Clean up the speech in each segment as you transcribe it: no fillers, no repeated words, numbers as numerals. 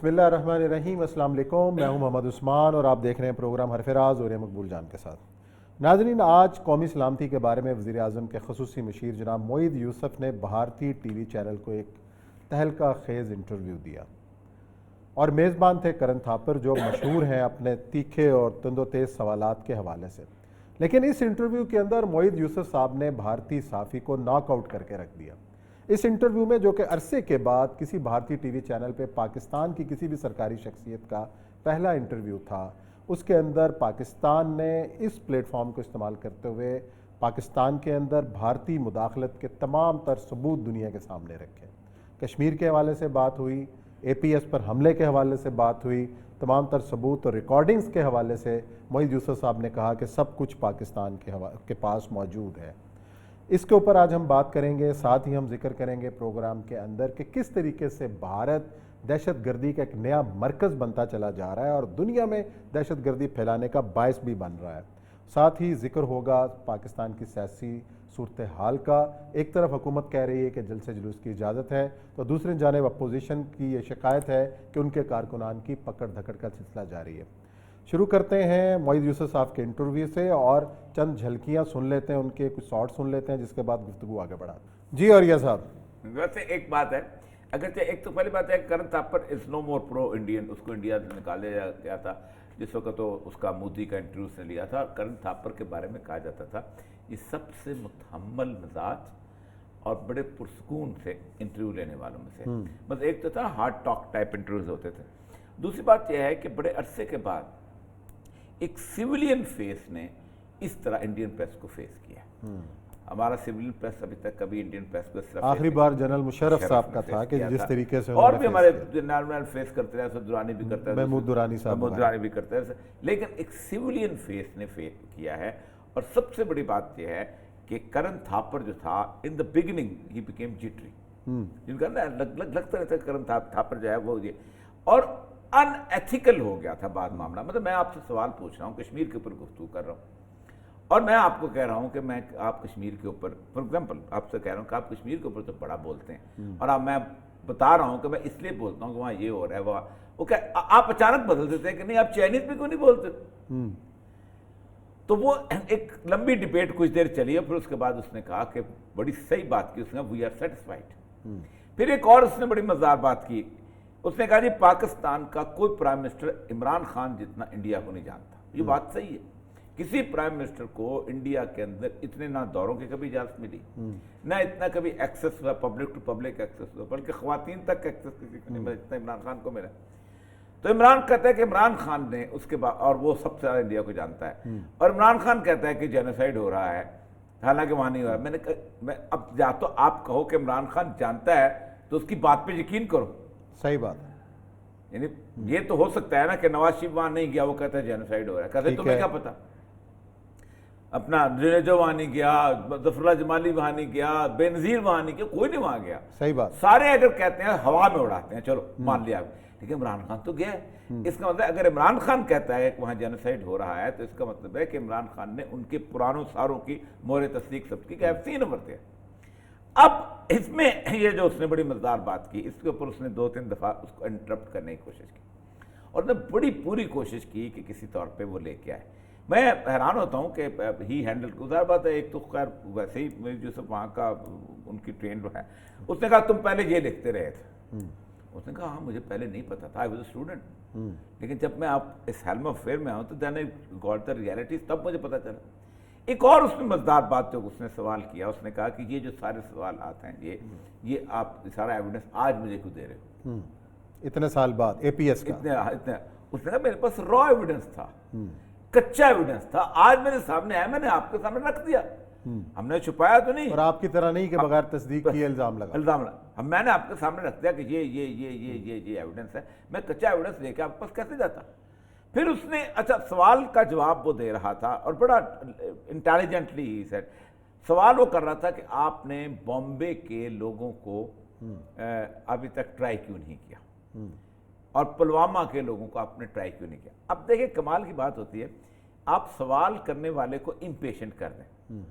بسم اللہ الرحمن الرحیم۔ السلام علیکم، میں ہوں محمد عثمان اور آپ دیکھ رہے ہیں پروگرام حرف راز اور مقبول جان کے ساتھ۔ ناظرین، آج قومی سلامتی کے بارے میں وزیر اعظم کے خصوصی مشیر جناب معید یوسف نے بھارتی ٹی وی چینل کو ایک تہلکہ خیز انٹرویو دیا اور میزبان تھے کرن تھاپر، جو مشہور ہیں اپنے تیکھے اور تند و تیز سوالات کے حوالے سے۔ لیکن اس انٹرویو کے اندر معید یوسف صاحب نے بھارتی صحافی کو ناک آؤٹ کر کے رکھ دیا۔ اس انٹرویو میں، جو کہ عرصے کے بعد کسی بھارتی ٹی وی چینل پہ پاکستان کی کسی بھی سرکاری شخصیت کا پہلا انٹرویو تھا، اس کے اندر پاکستان نے اس پلیٹ فارم کو استعمال کرتے ہوئے پاکستان کے اندر بھارتی مداخلت کے تمام تر ثبوت دنیا کے سامنے رکھے۔ کشمیر کے حوالے سے بات ہوئی، اے پی ایس پر حملے کے حوالے سے بات ہوئی، تمام تر ثبوت اور ریکارڈنگز کے حوالے سے معید یوسف صاحب نے کہا کہ سب کچھ پاکستان کے پاس موجود ہے۔ اس کے اوپر آج ہم بات کریں گے، ساتھ ہی ہم ذکر کریں گے پروگرام کے اندر کہ کس طریقے سے بھارت دہشت گردی کا ایک نیا مرکز بنتا چلا جا رہا ہے اور دنیا میں دہشت گردی پھیلانے کا باعث بھی بن رہا ہے۔ ساتھ ہی ذکر ہوگا پاکستان کی سیاسی صورتحال کا۔ ایک طرف حکومت کہہ رہی ہے کہ جلسے جلوس کی اجازت ہے، تو دوسری جانب اپوزیشن کی یہ شکایت ہے کہ ان کے کارکنان کی پکڑ دھکڑ کا سلسلہ جاری ہے۔ شروع کرتے ہیں معید یوسف صاحب کے انٹرویو سے اور چند جھلکیاں سن لیتے ہیں، ان کے کچھ شارٹ سن لیتے ہیں، جس کے بعد گفتگو آگے بڑھاتے ہیں۔ جی اوریا صاحب، ویسے ایک بات ہے، اگرچہ ایک تو پہلی بات ہے کرن تھاپر از نو مور پرو انڈین، اس کو انڈیا سے نکالے گیا تھا جس وقت تو اس کا مودی کا انٹرویو اس نے لیا تھا۔ کرن تھاپر کے بارے میں کہا جاتا تھا یہ سب سے متحمل مزاج اور بڑے پرسکون سے انٹرویو لینے والوں میں سے، بس ایک تو تھا ہارڈ ٹاک ٹائپ انٹرویوز ہوتے تھے۔ دوسری بات یہ ہے کہ بڑے عرصے کے بعد ایک سیولین فیس نے اس طرح انڈین پریس کو فیس کیا۔ ہمارا سیولین پریس ابھی تک کبھی انڈین پریس کو اس طرح آخری بار جنرل مشرف صاحب کا تھا کہ جس طریقے سے اور بھی ہمارے جنرل فیس کرتے رہے، دورانی بھی کرتا ہے، محمود دورانی صاحب محمود دورانی بھی کرتے ہیں، لیکن ایک سیولین فیس نے فیس کیا ہے۔ اور سب سے بڑی بات یہ ہے کہ کرن تھاپر جو تھا ان دا بگننگ ہی بیکیم جیٹری، جن کا نا لگتا رہتا ہے کرن تھاپر جو ہے وہ یہ اور ان ایتھیکل ہو گیا تھا بعد معاملہ۔ مطلب میں آپ سے سوال پوچھ رہا ہوں، کشمیر کے اوپر گفتگو کر رہا ہوں اور میں آپ کو کہہ رہا ہوں کہ میں آپ کشمیر کے اوپر فار ایگزامپل آپ سے کہہ رہا ہوں کہ آپ کشمیر کے اوپر تو بڑا بولتے ہیں اور میں بتا رہا ہوں کہ میں اس لیے بولتا ہوں کہ وہاں یہ ہو رہا ہے وہاں وہ کہ آپ اچانک بدل دیتے ہیں کہ نہیں آپ چائنیز بھی کیوں نہیں بولتے۔ تو وہ ایک لمبی ڈبیٹ کچھ دیر چلی ہے، پھر اس کے بعد اس نے کہا کہ بڑی صحیح بات کی، اس نے وی آر سیٹسفائیڈ۔ پھر ایک اور اس نے بڑی مزدار بات کی، اس نے کہا جی پاکستان کا کوئی پرائم منسٹر عمران خان جتنا انڈیا کو نہیں جانتا۔ یہ بات صحیح ہے، کسی پرائم منسٹر کو انڈیا کے اندر اتنے نہ دوروں کی کبھی اجازت ملی، نہ اتنا کبھی ایکسس ہوا، پبلک ٹو پبلک ایکسس ہوا، بلکہ خواتین تک ایکسس کسی کو نہیں ملا جتنا عمران خان کو ملا۔ تو عمران کہتا ہے کہ عمران خان نے اس کے بعد، اور وہ سب سے زیادہ انڈیا کو جانتا ہے، اور عمران خان کہتا ہے کہ جینوسائیڈ ہو رہا ہے، حالانکہ وہاں نہیں ہوا ہے۔ میں نے کہا اب یا تو آپ کہو کہ عمران خان جانتا ہے تو اس کی بات پہ یقین کرو۔ صحیح بات ہے، یعنی یہ تو ہو سکتا ہے نا کہ نواز شریف وہاں نہیں گیا، وہ کہتا ہے جینوسائیڈ ہو رہا ہے، کہتے تمہیں کیا پتا، اپنا جنیجو وہاں نہیں گیا، ظفر اللہ جمالی وہاں نہیں گیا، بے نظیر وہاں نہیں گیا، کوئی نہیں وہاں گیا۔ صحیح بات، سارے اگر کہتے ہیں ہوا میں اڑاتے ہیں، چلو مان لیا، لیکن عمران خان تو گیا ہے۔ اس کا مطلب اگر عمران خان کہتا ہے کہ وہاں جینوسائیڈ ہو رہا ہے تو اس کا مطلب ہے کہ عمران خان نے ان کے پرانوں ساروں کی مہر تصدیق سب کی کہ ایف سی نمبر تھے۔ اب اس میں یہ جو اس نے بڑی مزدار بات کی، اس کے اوپر اس نے 2-3 دفعہ اس کو انٹرپٹ کرنے کی کوشش کی اور نے بڑی پوری کوشش کی کہ کسی طور پہ وہ لے کے آئے۔ میں حیران ہوتا ہوں کہ ہی ہینڈل گزار بات ہے، ایک تو خیر ویسے ہی جو سب وہاں کا ان کی ٹرین ہے، اس نے کہا تم پہلے یہ لکھتے رہے تھے۔ اس نے کہا ہاں مجھے پہلے نہیں پتا تھا، آئی واز اے اسٹوڈنٹ، لیکن جب میں آپ اس حالم افیئر میں آؤں تو دین آئی گاٹ دا ریئلٹیز، تب مجھے پتا چلا۔ ایک اور اس میں مزدار بات جو اس نے سوال کیا، اس نے کہا کہ یہ جو سارے سوالات ہیں یہ آپ سارا ایویڈنس آج مجھے کیوں دے رہے ہو اتنے سال بعد اے پی ایس کا؟ اتنے اس نے کہا میرے پاس را ایویڈنس تھا، کچا ایویڈنس تھا، آج میرے سامنے ہے، میں نے آپ کے سامنے رکھ دیا، ہم نے چھپایا تو نہیں، اور آپ کی طرح نہیں کہ بغیر تصدیق کیے الزام لگا، میں نے آپ کے سامنے رکھ دیا کہ یہ ایویڈنس ہے، میں کچا ایویڈنس لے کے آپ کے پاس کیسے جاتا۔ پھر اس نے اچھا سوال کا جواب وہ دے رہا تھا اور بڑا انٹیلیجنٹلی ہی سیٹ سوال وہ کر رہا تھا کہ آپ نے بامبے کے لوگوں کو ابھی تک ٹرائی کیوں نہیں کیا اور پلوامہ کے لوگوں کو آپ نے ٹرائی کیوں نہیں کیا۔ اب دیکھیں کمال کی بات ہوتی ہے، آپ سوال کرنے والے کو امپیشنٹ کر دیں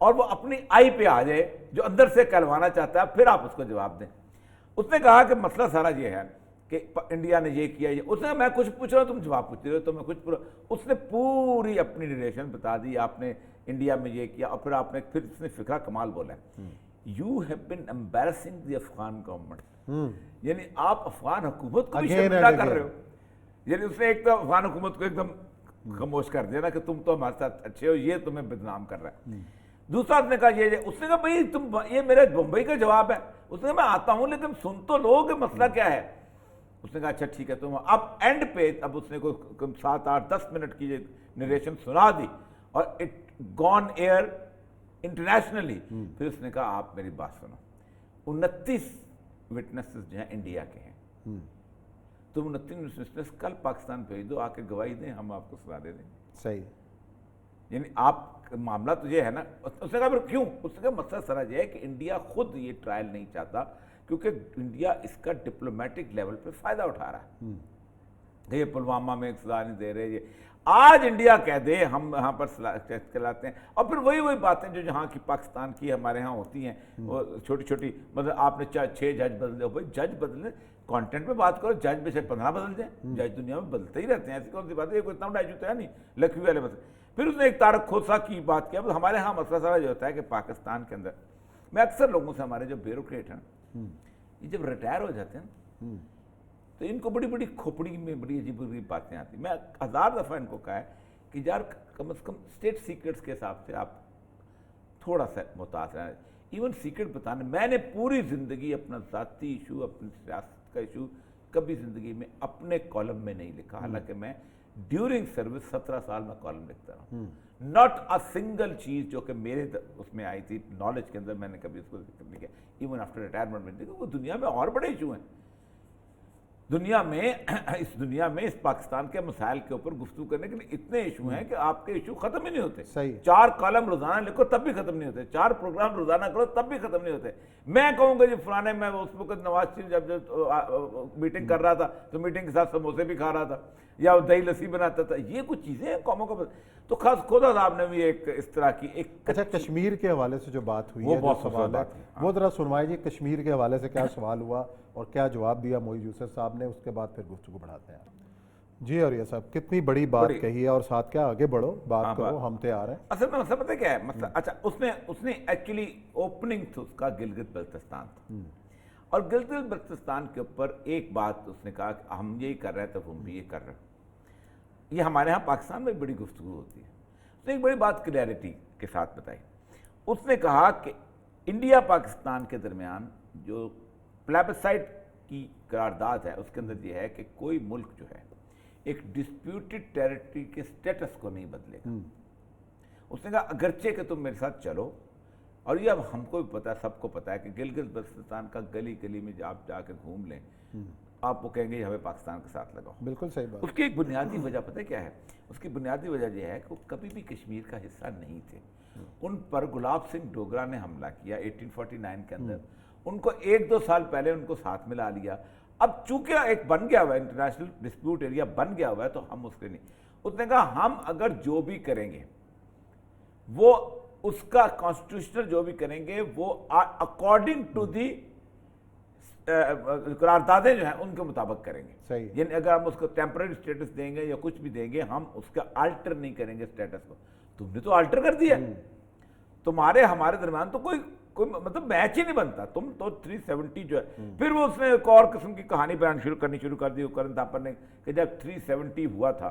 اور وہ اپنی آئی پہ آ جائے جو اندر سے کہلوانا چاہتا ہے، پھر آپ اس کو جواب دیں۔ اس نے کہا کہ مسئلہ سارا یہ ہے کہ انڈیا نے یہ کیا یہ، اس نے میں کچھ پوچھ رہا ہوں تم جواب پوچھ رہے ہو، تو میں کچھ پوچھ رہا ہوں، اس نے پوری اپنی ڈیریشن بتا دی، آپ نے انڈیا میں یہ کیا، اور پھر آپ نے پھر اس نے فقہ کمال بولا ہے، you have been embarrassing the Afghan government, یعنی آپ افغان حکومت کو بھی شرمندہ کر رہے ہو، یعنی اس نے ایک تو افغان حکومت کو ایک دم خاموش کر دیا نا کہ تم تو ہمارے ساتھ اچھے ہو، یہ تمہیں بدنام کر رہا ہے۔ دوسرا اس نے کہا یہ، اس نے کہا بھائی تم، یہ میرے بمبئی کا جواب ہے، اس نے کہا میں آتا ہوں لیکن سن تو لو کہ مسئلہ کیا ہے، اس نے کہا اچھا ٹھیک ہے تم اب اینڈ پہ، اب اس نے کوئی 7 8 10 منٹ کی نریشن سنا دی اور اٹ گون ایئر انٹرنیشنلی، پھر اس نے کہا آپ میری بات سنو، 29 وٹنسز جو ہیں انڈیا کے ہیں، تم 29 وٹنس کل پاکستان بھیج دو، آ کے گواہی دیں، ہم آپ کو سزا دے دیں گے۔ صحیح، یعنی آپ معاملہ تو یہ ہے نا، اس نے کہا پھر کیوں، اس نے کہا مسئلہ سرا یہ ہے کہ انڈیا خود یہ ٹرائل نہیں چاہتا کیونکہ انڈیا اس کا ڈپلومیٹک لیول پہ فائدہ اٹھا رہا ہے کہ یہ پلوامہ میں سزا نہیں دے رہے، یہ آج انڈیا کہہ دے ہم یہاں پر چلاتے ہیں، اور پھر وہی باتیں جو جہاں کی پاکستان کی ہمارے ہاں ہوتی ہیں، وہ چھوٹی چھوٹی، مطلب آپ نے 6 جج بدل دے، بھائی جج بدلے، کانٹینٹ پہ بات کرو، جج میں سے 15 بدل جائیں، جج دنیا میں بدلتے ہی رہتے ہیں، ایسی کون سی بات ہے، یہ کوئی اتنا بڑا ایشو تو ہے نہیں، لکھوی والے مسئلے۔ پھر اس نے ایک تارک کھوسا کی بات کیا، ہمارے ہاں مسئلہ سارا جو ہوتا ہے کہ پاکستان کے اندر، میں اکثر لوگوں سے، ہمارے جو بیوروکریٹ ہیں یہ جب ریٹائر ہو جاتے ہیں تو ان کو بڑی بڑی کھوپڑی میں بڑی عجیب عجیب باتیں آتی ہیں، میں 1000 دفعہ ان کو کہا ہے کہ یار کم از کم اسٹیٹ سیکرٹس کے حساب سے آپ تھوڑا سا محتاط رہیں، ایون سیکرٹ بتانے، میں نے پوری زندگی اپنا ذاتی ایشو، اپنی سیاست کا ایشو کبھی زندگی میں اپنے کالم میں نہیں لکھا، حالانکہ میں ڈیورنگ سروس 17 سال میں کالم لکھتا رہا، ناٹ اے سنگل چیز جو کہ میرے اس میں آئی تھی نالج کے اندر میں نے کبھی اس کو ذکر نہیں کیا، ایون آفٹر ریٹائرمنٹ میں، دیکھو وہ دنیا میں اور بڑے ایشو ہیں، دنیا میں اس پاکستان کے مسائل کے اوپر گفتگو کرنے کے لیے اتنے ایشو ہیں کہ آپ کے ایشو ختم ہی نہیں ہوتے، 4 کالم روزانہ لکھو تب بھی ختم نہیں ہوتے، 4 پروگرام روزانہ کرو تب بھی ختم نہیں ہوتے۔ میں کہوں گا جی فلانے، میں اس وقت نواز شریف جب میٹنگ کر رہا تھا تو میٹنگ کے ساتھ سموسے بھی کھا رہا تھا یا دہی لسی بناتا تھا، یہ کچھ چیزیں ہیں قوموں کو، تو خاص خدا صاحب نے بھی ایک اس طرح کی ایک، اچھا کشمیر کے حوالے سے جو بات ہوئی ہے، جو سوال ہے وہ ذرا سنوائے جی، کشمیر کے حوالے سے کیا سوال ہوا اور کیا جواب دیا معید یوسف صاحب نے، اس کے بعد پھر گفتگو بڑھاتے ہیں۔ جی اوریہ صاحب، کتنی بڑی بات کہی ہے، اور ساتھ کیا آگے بڑھو، بات کرو، ہم تیار ہیں۔ اصل میں مسئلہ پتہ کیا ہے مسئلہ، اچھا اس نے ایکچولی اوپننگ تھا اس کا گلگت بلتستان تھا، اور گلگت بلتستان کے اوپر ایک بات اس نے کہا کہ ہم یہی کر رہے ہیں تو ہم بھی یہ کر رہے ہیں، یہ ہمارے ہاں پاکستان میں بڑی گفتگو ہوتی ہے، اس نے ایک بڑی بات کلیئرٹی کے ساتھ بتائی، اس نے کہا کہ انڈیا پاکستان کے درمیان جو پلیبسائٹ کی قرارداد ہے اس کے اندر یہ ہے کہ کوئی ملک جو ہے ایک ڈسپیوٹڈ ٹیریٹری کے سٹیٹس کو نہیں بدلے گا، اس نے کہا اگرچہ کہ تم میرے ساتھ چلو، اور یہ اب ہم کو بھی پتا ہے، سب کو پتا ہے کہ گلگت بلتستان کا گلی گلی میں آپ جا کے گھوم لیں، آپ وہ کہیں گے ہمیں پاکستان کے ساتھ لگاؤ، بالکل صحیح بات۔ اس کی ایک بنیادی وجہ پتہ کیا ہے، اس کی بنیادی وجہ یہ ہے کہ وہ کبھی بھی کشمیر کا حصہ نہیں تھے، ان پر گلاب سنگھ ڈوگرا نے حملہ کیا 1849 کے اندر، ان کو 1-2 سال پہلے ان کو ساتھ ملا لیا، اب چونکہ ایک بن گیا ہوا ہے انٹرنیشنل ڈسپیوٹ ایریا بن گیا ہوا ہے تو ہم اس کے نہیں، اس نے کہا ہم اگر جو بھی کریں گے وہ اس کا کانسٹیٹیوشنل جو بھی کریں گے وہ اکارڈنگ ٹو دی قراردادیں جو ہیں ان کے مطابق کریں گے، یعنی اگر ہم اس کو ٹیمپرری سٹیٹس دیں گے یا کچھ بھی دیں گے ہم اس کا آلٹر نہیں کریں گے سٹیٹس کو، تم نے تو آلٹر کر دیا، تمہارے ہمارے درمیان تو کوئی مطلب میچ ہی نہیں بنتا، تم تو 370 جو ہے، پھر وہ اس نے ایک اور قسم کی کہانی بیان کرنی شروع کر دی کرن تھاپر نے کہ جب 370 ہوا تھا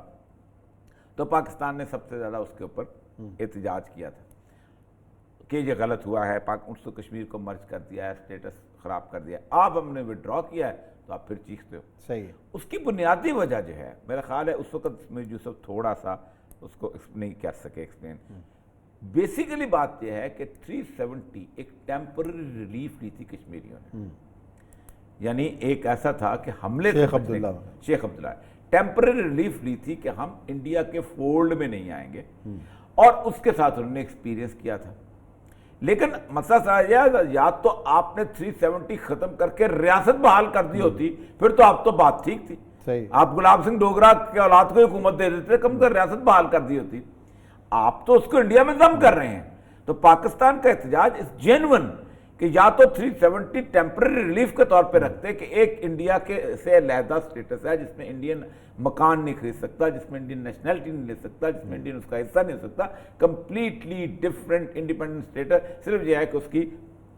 تو پاکستان نے سب سے زیادہ اس کے اوپر احتجاج کیا تھا کہ یہ غلط ہوا ہے، اس کو کشمیر کو مرج کر دیا ہے، اسٹیٹس خراب کر دیا ہے، اب ہم نے وڈرا کیا ہے تو آپ پھر چیختے ہو، صحیح ہے۔ اس کی بنیادی وجہ جو ہے میرا خیال ہے اس وقت میں یوسف تھوڑا سا اس کو نہیں کر سکے ایکسپلین، بیسیکلی بات یہ ہے کہ 370 ایک ٹیمپرری ریلیف لی تھی کشمیریوں نے، یعنی ایک ایسا تھا کہ حملے شیخ عبداللہ ٹیمپرری ریلیف لی تھی کہ ہم انڈیا کے فولڈ میں نہیں آئیں گے، اور اس کے ساتھ انہوں نے ایکسپیرینس کیا تھا، لیکن مسئلہ سمجھا یا تو آپ نے 370 ختم کر کے ریاست بحال کر دی ہوتی، پھر تو آپ تو بات ٹھیک تھی، آپ گلاب سنگھ ڈوگرا کے اولاد کو حکومت دے دیتے، کم کر ریاست بحال کر دی ہوتی، آپ تو اس کو انڈیا میں ضم کر رہے ہیں، تو پاکستان کا احتجاج اس جینون کہ یا تو 370 ٹیمپرری ریلیف کے طور پہ رکھتے کہ ایک انڈیا کے سے علیحدہ سٹیٹس ہے جس میں انڈین مکان نہیں خرید سکتا, جس میں انڈین نیشنلٹی نہیں لے سکتا, جس میں انڈین اس کا حصہ نہیں ہو سکتا, کمپلیٹلی ڈفرینٹ انڈیپینڈنٹ اسٹیٹ ہے, صرف یہ ہے کہ اس کی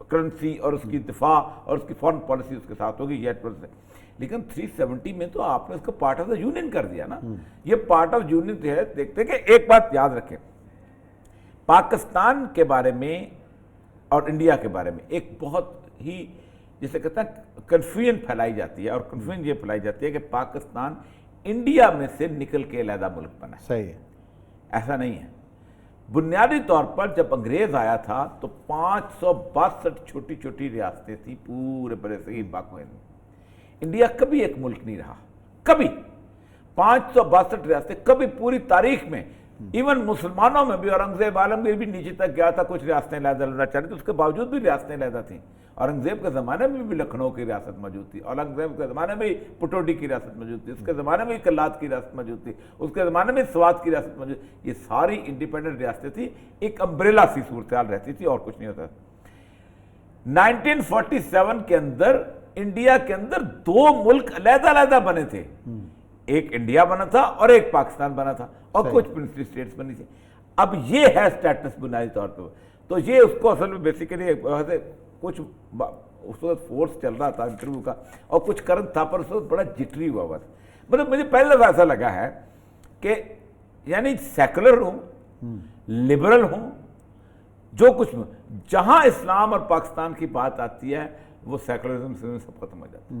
کرنسی اور اس کی دفاع اور اس کی فارن پالیسی اس کے ساتھ ہوگی. لیکن 370 میں تو آپ نے اس کو پارٹ آف دا یونین کر دیا نا. یہ پارٹ آف یونین ہے. دیکھتے کہ ایک بات یاد رکھیں, پاکستان کے بارے میں اور انڈیا کے بارے میں ایک بہت ہی جسے کہتے ہیں کنفیوژن پھیلائی جاتی ہے, اور کنفیوژن یہ پھیلائی جاتی ہے کہ پاکستان انڈیا میں سے نکل کے علیحدہ ملک بنا. صحیح ہے. ایسا نہیں ہے. بنیادی طور پر جب انگریز آیا تھا تو 562 چھوٹی چھوٹی ریاستیں تھیں پورے بڑے صحیح پاک میں. انڈیا کبھی ایک ملک نہیں رہا, کبھی. 562 ریاستیں کبھی پوری تاریخ میں, ایون مسلمانوں میں بھی اورنگزیب عالمگیر بھی نیچے تک گیا تھا, کچھ ریاستیں علیحدہ لینا چاہتے تھے, اس کے باوجود بھی ریاستیں علیحدہ تھیں. اورنگزیب کے زمانے میں بھی لکھنؤ کی ریاست موجود تھی, اورنگزیب کے زمانے میں پٹوڈی کی ریاست موجود تھی, اس کے زمانے میں کلات کی ریاست موجود تھی, اس کے زمانے میں سوات کی ریاست موجود تھی. یہ ساری انڈیپینڈنٹ ریاستیں تھیں, ایک امبریلا سی صورتحال رہتی تھی اور کچھ نہیں ہوتا. 1947 کے اندر انڈیا کے اندر 2 ملک علیحدہ علیحدہ بنے تھے, ایک انڈیا بنا تھا اور ایک پاکستان بنا تھا, اور کچھ پرنسلی اسٹیٹس بنی تھی. اب یہ ہے اسٹیٹس بنیادی طور پہ. تو یہ اس کو اصل میں بیسیکلی کچھ اس وقت فورس چل رہا تھا انٹرویو کا, اور کچھ کرن تھا پر اس وقت بڑا جٹری ہوا تھا. مطلب مجھے پہلے دفعہ ایسا لگا ہے کہ یعنی سیکولر ہوں, لبرل ہوں, جو کچھ جہاں اسلام اور پاکستان کی بات آتی ہے وہ سیکولرزم سے سب ختم ہو جاتا ہے.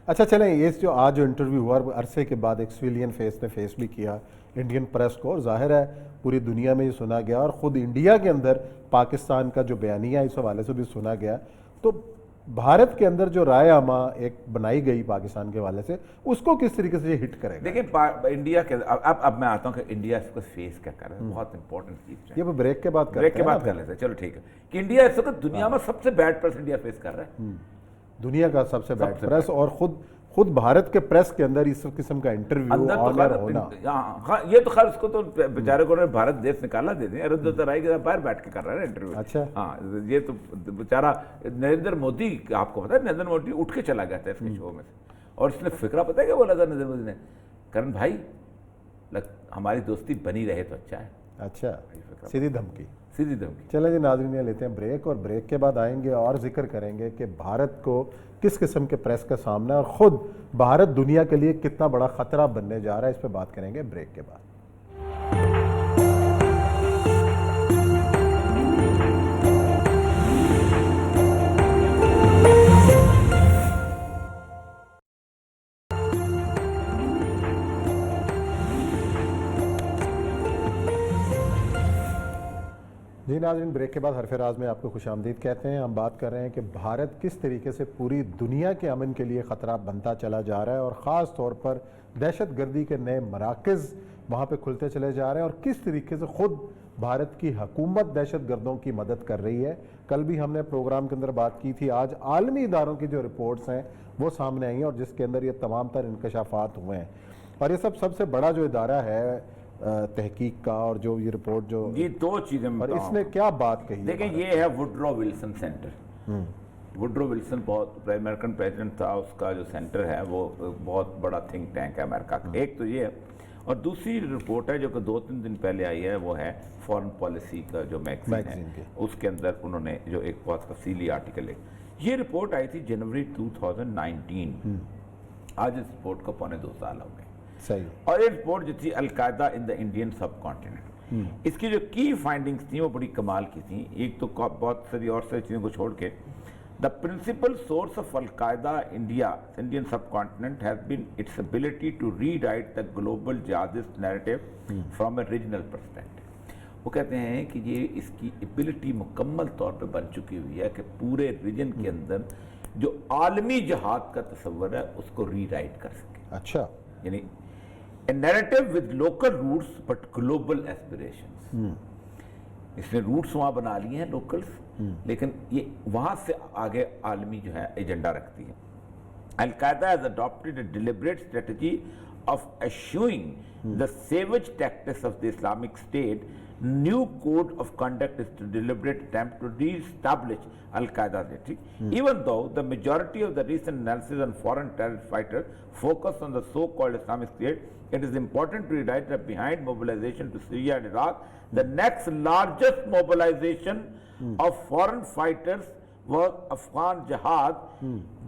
اچھا چلیں, یہ جو آج جو انٹرویو ہوا عرصے کے بعد ایک سویلین فیس نے فیس بھی کیا انڈین پریس کو, اور ظاہر ہے پوری دنیا میں یہ سنا گیا, اور خود انڈیا کے اندر پاکستان کا جو بیانیہ اس حوالے سے بھی سنا گیا. تو بھارت کے اندر جو رائے عامہ ایک بنائی گئی پاکستان کے حوالے سے, اس کو کس طریقے سے یہ ہٹ کرے گا؟ دیکھیں انڈیا کے اب میں آتا ہوں کہ انڈیا اس کو فیس کیا کر رہا ہے, بہت امپورٹنٹ چیز ہے. یہ بریک کے بعد کر لیتے ہیں, چلو ٹھیک ہے. کہ انڈیا اس وقت دنیا میں سب سے بیڈ پریس انڈیا فیس کر رہا ہے, دنیا کا سب سے بیڈ پریس, اور خود بھارت کے پریس کے اندر اس قسم کا انٹرویو آنر ہونا. یہ تو خیر اس کو تو بیچارے کو بھارت دیش نکالا دے دیں, ارد رائی کے باہر بیٹھ کے کر رہا ہے انٹرویو. اچھا ہاں, یہ تو بیچارہ نریندر مودی, آپ کو پتا ہے نریندر مودی اٹھ کے چلا گیا تھا اس کے شو میں سے, اور اس نے فکرہ پتا ہے کہ بولا تھا نریندر مودی نے, کرن بھائی ہماری دوستی بنی رہے تو اچھا ہے. اچھا, سیدھی دھمکی. چلیں جی ناظرین, لیتے ہیں بریک, اور بریک کے بعد آئیں گے اور ذکر کریں گے کہ بھارت کو کس قسم کے پریس کا سامنا ہے, اور خود بھارت دنیا کے لیے کتنا بڑا خطرہ بننے جا رہا ہے. اس پہ بات کریں گے بریک کے بعد. جی ناظرین, بریک کے بعد حرف راز میں آپ کو خوش آمدید کہتے ہیں. ہم بات کر رہے ہیں کہ بھارت کس طریقے سے پوری دنیا کے امن کے لیے خطرہ بنتا چلا جا رہا ہے, اور خاص طور پر دہشت گردی کے نئے مراکز وہاں پہ کھلتے چلے جا رہے ہیں, اور کس طریقے سے خود بھارت کی حکومت دہشت گردوں کی مدد کر رہی ہے. کل بھی ہم نے پروگرام کے اندر بات کی تھی, آج عالمی اداروں کی جو رپورٹس ہیں وہ سامنے آئی ہیں, اور جس کے اندر یہ تمام تر انکشافات ہوئے ہیں. اور یہ سب سے بڑا جو ادارہ ہے تحقیق کا, اور جو یہ رپورٹ جو یہ 2 چیزیں, اور اس نے کیا بات کہی. دیکھیں یہ ہے Woodrow Wilson centre. Woodrow Wilson بہت امریکن پریزیڈنٹ تھا, اس کا جو سینٹر ہے وہ بہت بڑا تھنک ٹینک ہے امریکہ کا. ایک تو یہ ہے, اور دوسری رپورٹ ہے جو کہ 2-3 دن پہلے آئی ہے, وہ ہے فارن پالیسی کا جو میگزین ہے, اس کے اندر انہوں نے جو ایک بہت تفصیلی آرٹیکل ہے. یہ رپورٹ آئی تھی جنوری 2019, آج اس رپورٹ کو 2.25 سال ہو گئے. صحیح. اور یہ رپورٹ جو تھی القاعدہ ان دا انڈین سب کانٹیننٹ, اس کی جو کی فائنڈنگز تھیں وہ بڑی کمال کی تھیں. ایک تو بہت ساری اور ساری چیزوں کو چھوڑ کے, the principal source of al Qaeda Indian subcontinent has been its ability to rewrite the global jihadist narrative from a regional perspective. وہ کہتے ہیں کہ یہ اس کی ایبلٹی مکمل طور پہ بن چکی ہوئی ہے کہ پورے ریجن کے اندر جو عالمی جہاد کا تصور ہے اس کو ری رائٹ کر سکے. اچھا, یعنی a narrative with local roots but global aspirations. اس نے روٹس وہاں بنا لی ہیں لوکلز, لیکن یہ وہاں سے آگے عالمی جو ہے ایجنڈا رکھتی ہے. القاعدہ has adopted a deliberate strategy of eschewing the savage tactics of the Islamic State, new code of conduct is a deliberate attempt to re-establish Al-Qaeda. Even though the majority of the recent analysis on foreign terrorist fighters focus on the so-called Islamic State, it is important to realize that behind mobilization to Syria and Iraq, the next largest mobilization of foreign fighters was Afghan jihad.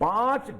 5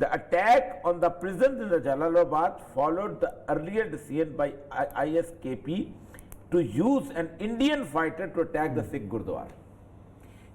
the attack on the prisons in the Jalalabad followed the earlier decision by ISKP to use an Indian fighter to attack the Sikh Gurdwara।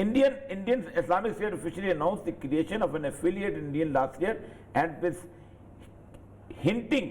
Indian Islamic State officially announced the creation of an affiliate Indian last year and with hinting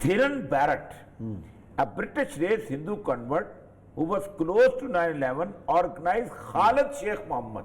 Dhiren Barrett, a British race Hindu convert who was close to 9/11, organized Khalid Sheikh Mohammed,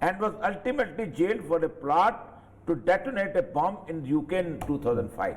and was ultimately jailed for a plot to detonate a bomb in UK in 2005।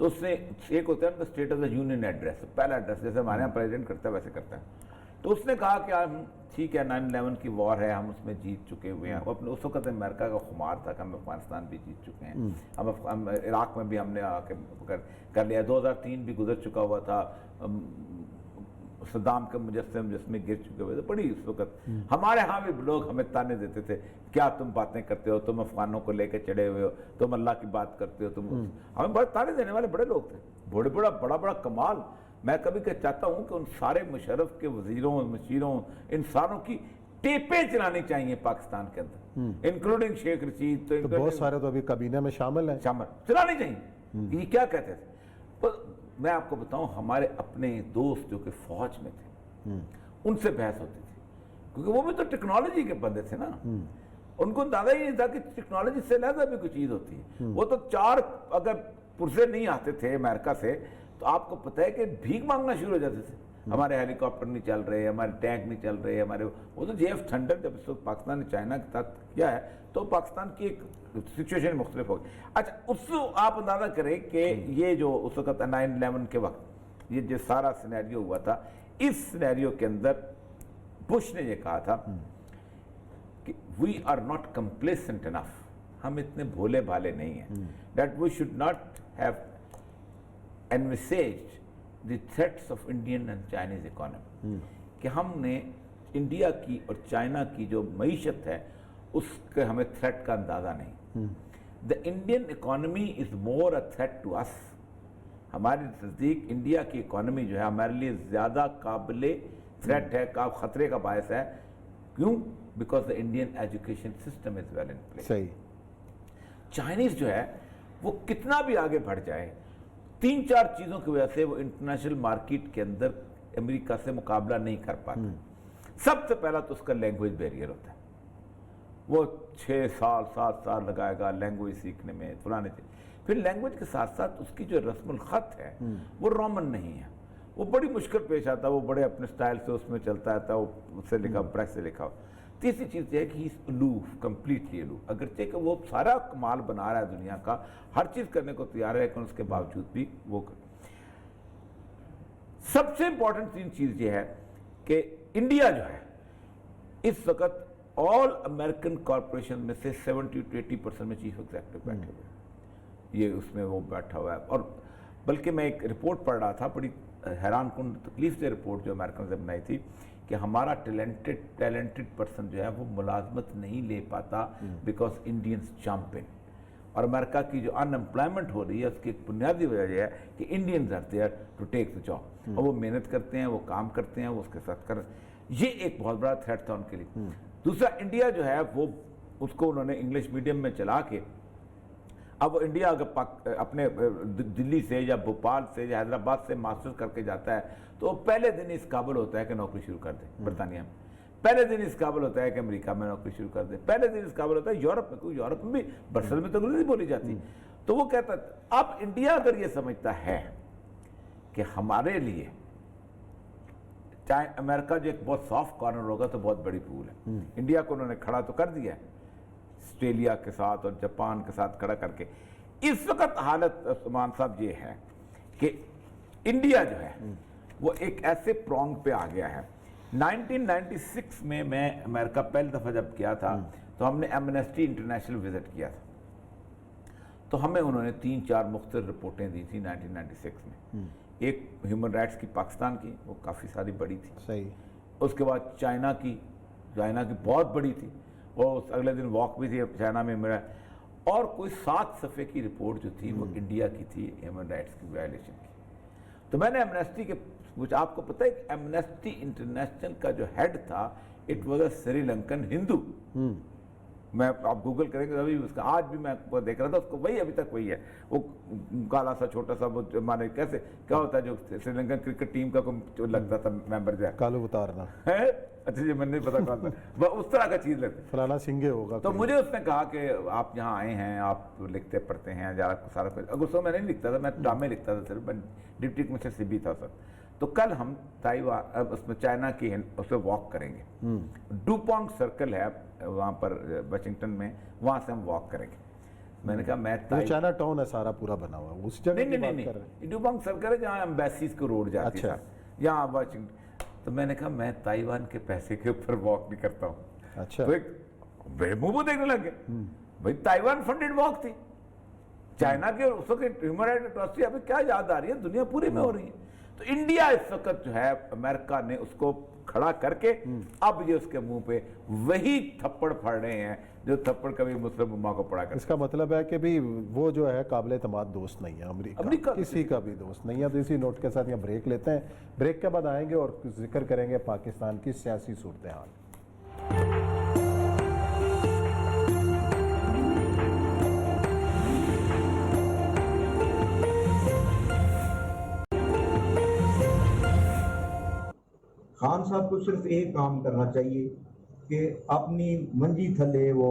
تو اس نے ایک ہوتا ہے نا state of the union address, پہلا address جیسے ہمارے یہاں پریزیڈنٹ کرتا ہے ویسے کرتا ہے. تو اس نے کہا کہ ہم ٹھیک ہے 9/11 کی وار ہے، ہم اس میں جیت چکے ہوئے ہیں. اپنے اس وقت امریکہ کا خمار تھا کہ ہم افغانستان بھی جیت چکے ہیں، ہم عراق میں بھی ہم نے آ کے کر لیا. 2003 بھی گزر چکا ہوا تھا، صدام کے مجسم جس میں گر چکے ہوئے تھے. بڑی اس وقت ہمارے ہاں بھی لوگ ہمیں تانے دیتے تھے، کیا تم باتیں کرتے ہو، تم افغانوں کو لے کے چڑھے ہوئے ہو، تم اللہ کی بات کرتے ہو. ہمیں بڑے تانے دینے والے بڑے لوگ تھے، بڑا کمال. میں کبھی کہ چاہتا ہوں کہ ان سارے مشرف کے وزیروں مشیروں انسانوں کی ٹیپیں چلانی چاہیے پاکستان کے اندر، انکلوڈنگ شیخ رشید. تو بہت سارے تو ابھی کابینہ میں شامل ہیں، چلانی چاہیے. یہ کیا کہتے تھے؟ میں آپ کو بتاؤں، ہمارے اپنے دوست جو کہ فوج میں تھے ان سے بحث ہوتی تھی، کیونکہ وہ بھی تو ٹیکنالوجی کے بندے تھے نا. ان کو اندازہ ہی نہیں تھا کہ ٹیکنالوجی سے لہذا بھی کوئی چیز ہوتی ہے. وہ تو 4 اگر پرزے نہیں آتے تھے امریکہ سے تو آپ کو پتہ ہے کہ بھیک مانگنا شروع ہو جاتے تھے. ہمارے ہیلی کاپٹر نہیں چل رہے، ہمارے ٹینک نہیں چل رہے، ہمارے وہ تو JF تھنڈر جب اس وقت پاکستان نے چائنا کے ساتھ کیا ہے تو پاکستان کی ایک سچویشن مختلف ہوگی. اچھا، اس سے آپ اندازہ کریں کہ یہ جو اس وقت 9/11 کے وقت یہ جو سارا سینیریو ہوا تھا، اس سینیریو کے اندر بش نے یہ کہا تھا کہ we are not complacent enough, ہم اتنے بھولے بھالے نہیں ہیں، that we should not have envisaged the threats of Indian and Chinese economy. کہ ہم نے انڈیا کی اور چائنا کی جو معیشت ہے اس کے ہمیں تھریٹ کا اندازہ نہیں. The Indian economy is more a threat to us. ہماری نزدیک انڈیا کی اکانومی جو ہے ہمارے لیے زیادہ قابل تھریٹ ہے، خطرے کا باعث ہے. کیوں؟ Because the Indian education system is well in place. صحیح. چائنیز جو ہے وہ کتنا بھی آگے بڑھ جائے، 3-4 چیزوں کی وجہ سے وہ انٹرنیشنل مارکیٹ کے اندر امریکہ سے مقابلہ نہیں کر پاتا. سب سے پہلا تو اس کا لینگویج بیریئر ہوتا ہے. وہ 6 سال 7 سال لگائے گا لینگویج سیکھنے میں فلانے چیز. پھر لینگویج کے ساتھ ساتھ اس کی جو رسم الخط ہے وہ رومن نہیں ہے، وہ بڑی مشکل پیش آتا ہے، وہ بڑے اپنے سٹائل سے اس میں چلتا رہتا ہے، وہ اس سے لکھا پریس سے لکھا ہو. تیسری چیز یہ ہے کہ ہی از الوف، کمپلیٹلی الوف. اگرچہ کہ وہ سارا کمال بنا رہا ہے دنیا کا، ہر چیز کرنے کو تیار ہے، لیکن اس کے باوجود بھی وہ سب سے امپورٹنٹ 3 چیز یہ ہے کہ انڈیا جو ہے اس وقت آل امریکن کارپوریشن میں سے 70-80% میں چیف ایگزیکٹو بیٹھے ہوئے ہیں. یہ اس میں وہ بیٹھا ہوا ہے. اور بلکہ میں ایک رپورٹ پڑھ رہا تھا، بڑی حیران کن تکلیف دہ رپورٹ جو امریکن سے بنائی تھی کہ ہمارا ٹیلنٹڈ پرسن جو ہے وہ ملازمت نہیں لے پاتا بیکاز انڈینز جمپ ان. اور امریکہ کی جو ان امپلائمنٹ ہو رہی ہے اس کی ایک بنیادی وجہ یہ ہے کہ Indians are there to take the job, اور وہ محنت کرتے ہیں، وہ کام کرتے ہیں، وہ اس کے ساتھ کر. یہ ایک بہت بڑا تھریٹ تھا ان کے لیے. دوسرا، انڈیا جو ہے وہ اس کو انہوں نے انگلش میڈیم میں چلا کے اب انڈیا اگر اپنے دلی سے یا بھوپال سے یا حیدرآباد سے ماسٹر کر کے جاتا ہے تو وہ پہلے دن اس قابل ہوتا ہے کہ نوکری شروع کر دے برطانیہ میں، پہلے دن اس قابل ہوتا ہے کہ امریکہ میں نوکری شروع کر دے، پہلے دن اس قابل ہوتا ہے یورپ میں، کیونکہ یورپ میں بھی برسل میں تو انگریزی بولی جاتی. تو وہ کہتا ہے اب انڈیا اگر یہ سمجھتا ہے کہ ہمارے لیے امریکہ جو ایک بہت سافٹ کارنر ہوگا تو بہت بڑی پھول ہے. انڈیا کو انہوں نے کھڑا تو کر دیا ہے آسٹریلیا کے ساتھ اور جاپان کے ساتھ کھڑا کر کے. اس وقت حالت عثمان صاحب یہ ہے کہ انڈیا جو ہے وہ ایک ایسے پرونگ پہ آ گیا ہے. 1996 میں امریکہ پہلی دفعہ جب کیا تھا تو ہم نے ایمنسٹی انٹرنیشنل وزٹ کیا تھا، تو ہمیں انہوں نے 3-4 مختلف رپورٹیں دی تھی 1996 میں. ایک ہیومن رائٹس کی پاکستان کی، وہ کافی ساری بڑی تھی. صحیح. اس کے بعد چائنا کی بہت بڑی تھی، وہ اگلے دن واک بھی تھی چائنا میں میرا. اور کوئی 7 صفحے کی رپورٹ جو تھی وہ انڈیا کی تھی ہیومن رائٹس کی وائلیشن کی. تو میں نے ایمنسٹی کے کچھ آپ کو پتہ ہے کہ ایمنسٹی انٹرنیشنل کا جو ہیڈ تھا it was a Sri Lankan ہندو. میں آپ گوگل کریں گے ابھی اس کا، آج بھی میں دیکھ رہا تھا اس کو، وہی ابھی تک وہی ہے. وہ کالا سا چھوٹا سا وہ مانے کیسے کیا ہوتا ہے جو سری لنکن کرکٹ ٹیم کا کوئی لگتا تھا ممبر جو ہے کالو اتارنا ہے. اچھا جی، میں نہیں پتا کون تھا، اس طرح کا چیز لگتا فلانا سنگے ہوگا. تو مجھے اس نے کہا کہ آپ یہاں آئے ہیں، آپ لکھتے پڑھتے ہیں سارا کچھ. اگر اس میں نہیں لکھتا تھا، میں ڈرامے لکھتا تھا صرف، میں ڈپٹی کمشنر سی بھی تھا سر. تو کل ہم تائیوان اس میں چائنا کی اس پہ واک کریں گے. ڈوپونگ سرکل ہے وہاں پر واشنگٹن میں، وہاں سے ہم واک کریں گے. میں نے کہا میں وہ چائنا ٹاؤن ہے سارا پورا بنا ہوا ہے، اس جگہ کی بات کر رہے ہیں؟ ڈوبانگ سرکل ہے جہاں ایمبیسیز کو روڈ جاتی اچھا۔ ہے یہاں واشنگٹن. تو میں نے کہا میں تائیوان کے پیسے کے اوپر واک نہیں کرتا ہوں. اچھا، تو ایک میرے منہ کو دیکھنے لگ گئے بھائی تائیوان فنڈڈ واک تھی. چائنا کے اس وقت ہیومن رائٹ اٹراسٹی ابھی کیا یاد آ رہی ہے دنیا پوری میں ہو رہی ہے. تو انڈیا اس وقت جو ہے امریکہ نے اس کو کھڑا کر کے اب یہ اس کے منہ پہ وہی تھپڑ پھڑ رہے ہیں جو تھپڑ کبھی مسلم امہ کو پڑا اس کا مطلب ہے کہ بھی وہ جو ہے قابل اعتماد دوست نہیں ہے امریکہ کسی کا بھی دوست نہیں ہے. تو اسی نوٹ کے ساتھ یہاں بریک لیتے ہیں، بریک کے بعد آئیں گے اور ذکر کریں گے پاکستان کی سیاسی صورتحال. خان صاحب کو صرف ایک کام کرنا چاہیے کہ اپنی منجی تھلے وہ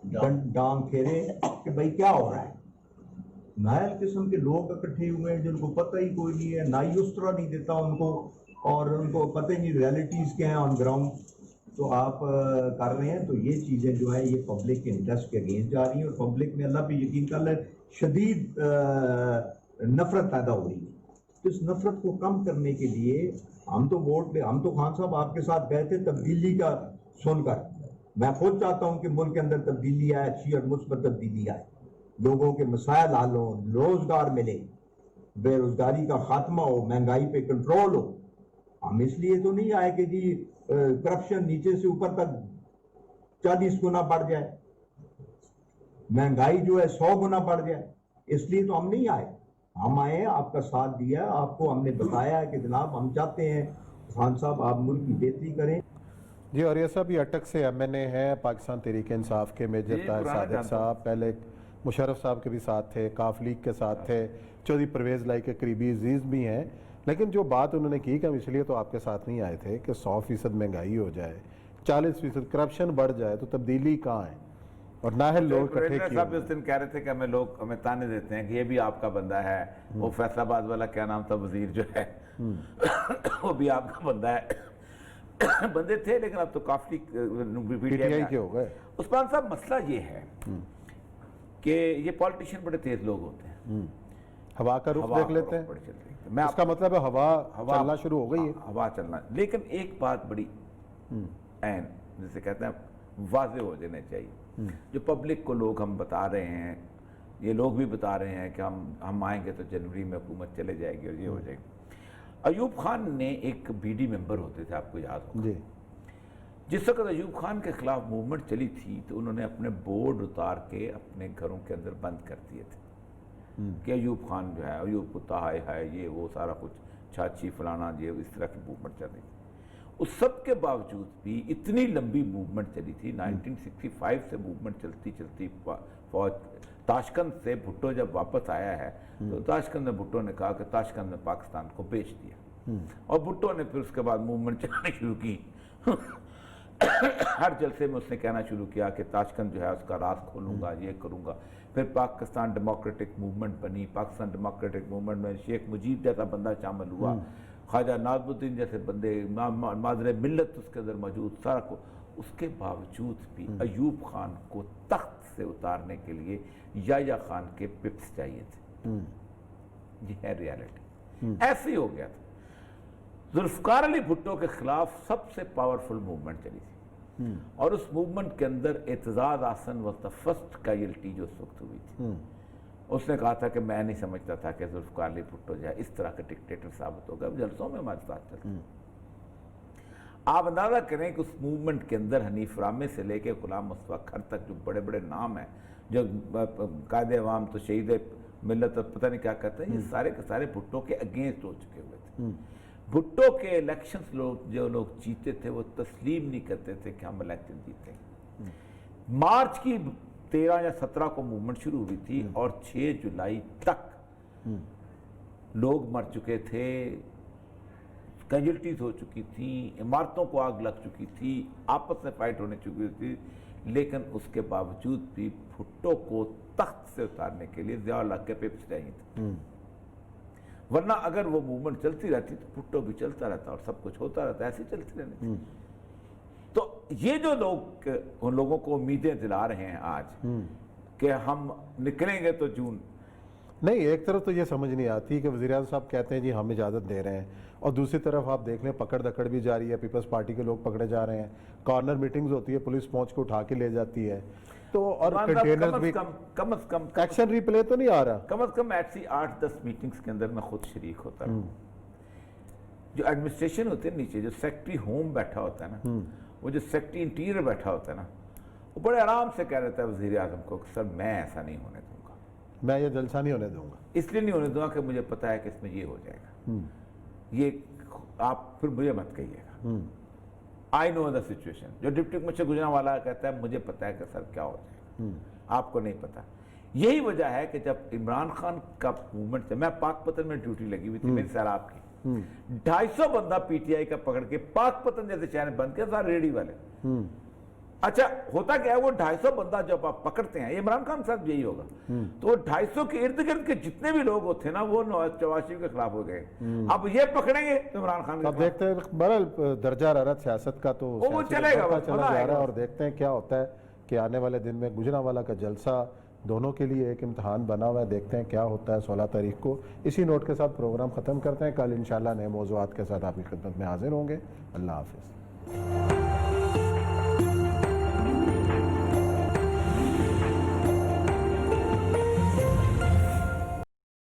ڈانگ پھیرے کہ بھائی کیا ہو رہا ہے. نائل قسم کے لوگ اکٹھے ہوئے ہیں جن کو پتہ ہی کوئی نہیں ہے، نہ ہی اس طرح نہیں دیتا ان کو، اور ان کو پتہ ہی نہیں ریالٹیز کیا ہیں آن گراؤنڈ. تو آپ کر رہے ہیں تو یہ چیزیں جو ہے یہ پبلک کے انٹرسٹ کے اگینسٹ جا رہی ہیں، اور پبلک میں اللہ پہ یقین کر لیں شدید نفرت پیدا ہو رہی ہے. تو اس نفرت کو کم کرنے کے لیے ہم تو ووٹ ہم تو خان صاحب آپ کے ساتھ گئے تھے تبدیلی کا سن کر. میں خود چاہتا ہوں کہ ملک کے اندر تبدیلی آئے، اچھی اور مثبت تبدیلی آئے، لوگوں کے مسائل حل ہوں، روزگار ملے، بے روزگاری کا خاتمہ ہو، مہنگائی پہ کنٹرول ہو. ہم اس لیے تو نہیں آئے کہ جی کرپشن نیچے سے اوپر تک 40 گنا بڑھ جائے، مہنگائی جو ہے 100 گنا بڑھ جائے، اس لیے تو ہم نہیں آئے. ہم آئے ہیں، آپ کا ساتھ دیا، آپ کو ہم نے بتایا ہے کہ جناب ہم چاہتے ہیں خان صاحب آپ ملک کی بہتری کریں. جی، اور یہ صاحب یہ اٹک سے ایم این اے ہیں پاکستان تحریک انصاف کے میجر طاہر صادق صاحب، پہلے مشرف صاحب کے بھی ساتھ تھے، کاف لیگ کے ساتھ تھے، چودھری پرویز لائی کے قریبی عزیز بھی ہیں. لیکن جو بات انہوں نے کی کہ ہم اس لیے تو آپ کے ساتھ نہیں آئے تھے کہ 100% مہنگائی ہو جائے، 40% کرپشن بڑھ جائے تو تبدیلی کہاں ہے، اور نااہل لوگ اکٹھے کیے. صاحب اس دن کہہ رہے تھے کہ ہمیں تانے دیتے ہیں کہ یہ بھی آپ کا بندہ ہے، وہ فیصل آباد والا کیا نام تھا وزیر جو ہے وہ بھی آپ کا بندہ ہے. بندے تھے لیکن اب تو کافی پی ٹی آئی کے ہو گئے. عثمان صاحب مسئلہ یہ ہے کہ یہ پالیٹیشین بڑے تیز لوگ ہوتے ہیں. ہوا کا رخ دیکھ لیتے ہیں، اس کا مطلب ہے ہوا چلنا شروع ہو گئی ہے. ہوا چلنا، لیکن ایک بات بڑی عین جسے کہتے ہیں واضح ہو جانے چاہیے، جو پبلک کو لوگ ہم بتا رہے ہیں، یہ لوگ بھی بتا رہے ہیں کہ ہم آئیں گے تو جنوری میں حکومت چلے جائے گی اور یہ ہو جائے گی. ایوب خان نے ایک بی ڈی ممبر ہوتے تھے، آپ کو یاد ہوگا، جی، جس وقت ایوب خان کے خلاف موومنٹ چلی تھی تو انہوں نے اپنے بورڈ اتار کے اپنے گھروں کے اندر بند کر دیے تھے کہ ایوب خان جو ہے، ایوب کتا ہے یہ وہ سارا کچھ چھاچی فلانا یہ اس طرح کی موومنٹ چل رہی تھی. اس سب کے باوجود بھی اتنی لمبی موومنٹ چلی تھی. 1965 سے موومنٹ چلتی چلتی فوج تاشکند سے بھٹو جب واپس آیا ہے تو تاشکند میں بھٹو نے کہا کہ تاشکند نے پاکستان کو بیچ دیا، اور بھٹو نے پھر اس کے بعد موومنٹ چلانا شروع کی. ہر جلسے میں اس نے کہنا شروع کیا کہ تاشکند جو ہے اس کا راز کھولوں گا، یہ کروں گا. پھر پاکستان ڈیموکریٹک موومنٹ بنی. پاکستان ڈیموکریٹک موومنٹ میں شیخ مجیب جیسا بندہ شامل ہوا، خواجہ ناظم الدین جیسے بندے، مادر ملت اس کے اندر موجود، سارا کو. اس کے باوجود بھی ایوب خان کو تخت سے اتارنے کے لیے یحییٰ خان کے پپس چاہیے تھے. یہ ہے ریالٹی. ایسے ہی ہو گیا تھا. ذوالفقار علی بھٹو کے خلاف سب سے پاورفل موومنٹ چلی تھی، اور اس موومنٹ کے اندر Aitzaz Ahsan was the first casualty جو اس وقت ہوئی تھی. اس نے کہا تھا کہ میں نہیں سمجھتا تھا کہ ذوالفقار علی بھٹو جو ہے اس طرح کا ڈکٹیٹر ثابت ہوگا. جلسوں میں ہمارے ساتھ چلتا. آپ اندازہ کریں کہ اس موومنٹ کے اندر حنیف رامے سے لے کے غلام مصطفیٰ کھر تک جو بڑے بڑے نام ہیں، جو قائد عوام تو شہید ملت پتہ نہیں کیا کہتے ہیں، یہ سارے کے سارے بھٹو کے اگینسٹ ہو چکے ہوئے تھے. بھٹو کے الیکشنز جو لوگ جیتے تھے وہ تسلیم نہیں کرتے تھے کہ ہم الیکشن جیتے ہیں. مارچ کی 13 یا 17 کو موومنٹ شروع ہوئی تھی اور 6 جولائی تک لوگ مر چکے تھے، کیجویلٹیز ہو چکی تھیں، عمارتوں کو آگ لگ چکی تھی، آپس میں فائٹ ہونے چکی تھی. لیکن اس کے باوجود بھی بھٹو کو تخت سے اتارنے کے لیے ضیاء الحق کے پپس چاہیے تھے. ورنہ اگر وہ موومنٹ چلتی رہتی تو بھٹو بھی چلتا رہتا اور سب کچھ ہوتا رہتا، ایسے چلتی رہنے تھی. تو یہ جو لوگ ان لوگوں کو امیدیں دلا رہے ہیں آج کہ ہم نکلیں گے تو جون. نہیں، ایک طرف تو یہ سمجھ نہیں آتی کہ وزیر اعظم صاحب کہتے ہیں جی ہم اجازت دے رہے ہیں، اور دوسری طرف آپ دیکھ لیں پکڑ دکڑ بھی جاری ہے، پیپلز پارٹی کے لوگ پکڑے جا رہے ہیں، کارنر میٹنگز ہوتی ہے، پولیس پہنچ کے اٹھا کے لے جاتی ہے، تو اور کنٹینرز بھی. کم از کم ایکشن ریپلے تو نہیں آ رہا. کم از کم ایسی 8-10 میٹنگز کے اندر میں خود شریک ہوتا رہا. جو ایڈمنسٹریشن ہوتے ہیں نیچے، جو سیکٹری ہوم بیٹھا ہوتا ہے نا، وہ جو سیکٹری انٹیریئر بیٹھا ہوتا ہے نا، وہ بڑے آرام سے کہہ رہتا ہے وزیر اعظم کو کہ سر میں ایسا نہیں ہونے دوں گا، میں یہ جلسہ نہیں ہونے دوں گا. اس لیے نہیں ہونے دوں گا کہ مجھے پتا ہے کہ اس میں یہ ہو جائے گا، یہ آپ پھر مجھے مت کہیے گا. آئی نو دا سچویشن. جو ڈپٹی کمشنر گجرانوالہ کہتا ہے مجھے پتا ہے کہ سر کیا ہو جائے گا، آپ کو نہیں پتا. یہی وجہ ہے کہ جب عمران خان کا موومنٹ تھا، میں پاک پتن میں ڈیوٹی لگی ہوئی تھی میری سیلاب کی، 250 بندہ پی ٹی آئی کا پکڑ کے پاک پتن جیسے شہر میں بند کیا تھا ریڈی والے. اچھا ہوتا کیا ہے، وہ 250 بندہ جب آپ پکڑتے ہیں، عمران خان صاحب یہی ہوگا، تو وہ 250 کے ارد گرد کے جتنے بھی لوگ ہوتے ہیں نا وہ نواز شریف کے خلاف ہو گئے. اب یہ پکڑیں گے تو عمران خان اب دیکھتے ہیں بہرحال درجہ حرارت سیاست کا تو وہ چلے گا، چلا جا رہا ہے، اور دیکھتے ہیں کیا ہوتا ہے کہ آنے والے دن میں گجرانوالہ کا جلسہ دونوں کے لیے ایک امتحان بنا ہوا ہے. دیکھتے ہیں کیا ہوتا ہے 16 تاریخ کو. اسی نوٹ کے ساتھ پروگرام ختم کرتے ہیں. کل انشاءاللہ نئے موضوعات کے ساتھ آپ کی خدمت میں حاضر ہوں گے. اللہ حافظ.